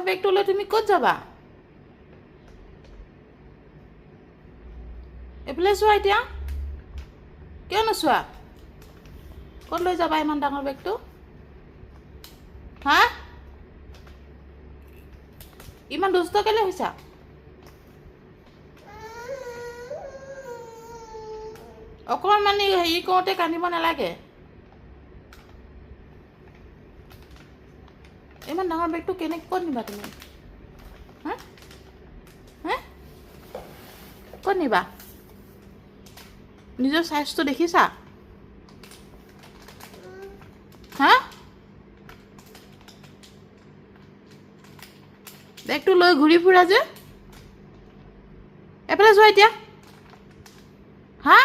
বেগটো লৈ তুমি ক'ত যাবা? এইফালে চোৱা এতিয়া। কিয় নোচোৱা? ক'ত লৈ যাবা ইমান ডাঙৰ বেগটো? হা? ইমান দুষ্ট কেলে হৈছা? অকণমান মানে হেৰি কৰোঁতে কান্দিব নালাগে। ইমান ডাঙৰ বেগটো কেনেকৈ ক'ত নিবা তুমি? হা? হা? ক'ত নিবা? নিজৰ চাইজটো দেখিছা? হা? বেগটো লৈ ঘূৰি ফুৰা যে। এফালে যোৱা এতিয়া। হা?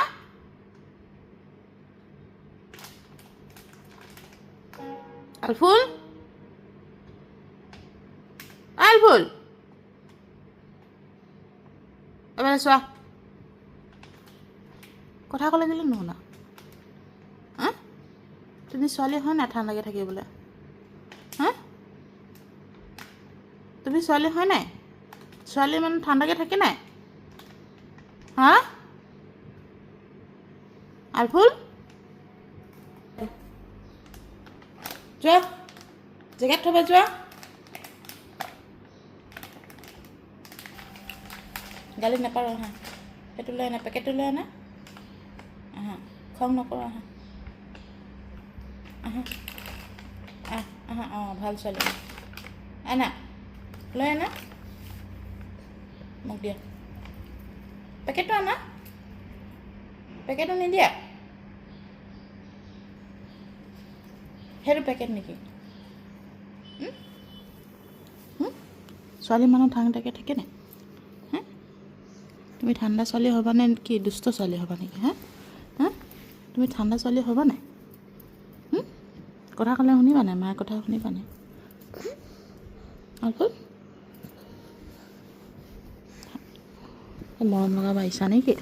আলফুল? আলফুল? এফালে চোৱা। কথা ক'লে কেলে নুশুনা? হা? তুমি ছোৱালী হয় নাই ঠাণ্ডাকৈ থাকিবলৈ? হা? তুমি ছোৱালী হয় নাই? ছোৱালী মানে ঠাণ্ডাকৈ থাকে নাই? হা? আলফুল? যোৱা, জেগাত থবা যোৱা। গালি নাপাৰো আহা। সেইটো লৈ আনা, পেকেটটো লৈ আনা। আহা, খং নকৰা আহা। আহা, আহা, অঁ ভাল ছোৱালী। আনা, লৈ আনা। মোক দিয়া। পেকেটটো আনা। পেকেটটো নিদিয়া? সেইটো পেকেট নেকি? ছোৱালী মানুহ ঠাণ্ডাকৈ থাকে নাই? হা? তুমি ঠাণ্ডা ছোৱালী হ'বা নে কি দুষ্ট ছোৱালী হ'বা নেকি? হা? হা? তুমি ঠাণ্ডা ছোৱালী হ'বা নাই? কথা ক'লে শুনিবা নাই? মাৰ কথা শুনিবা নাই? আলফুল? মৰম লগাব আহিছা নেকি?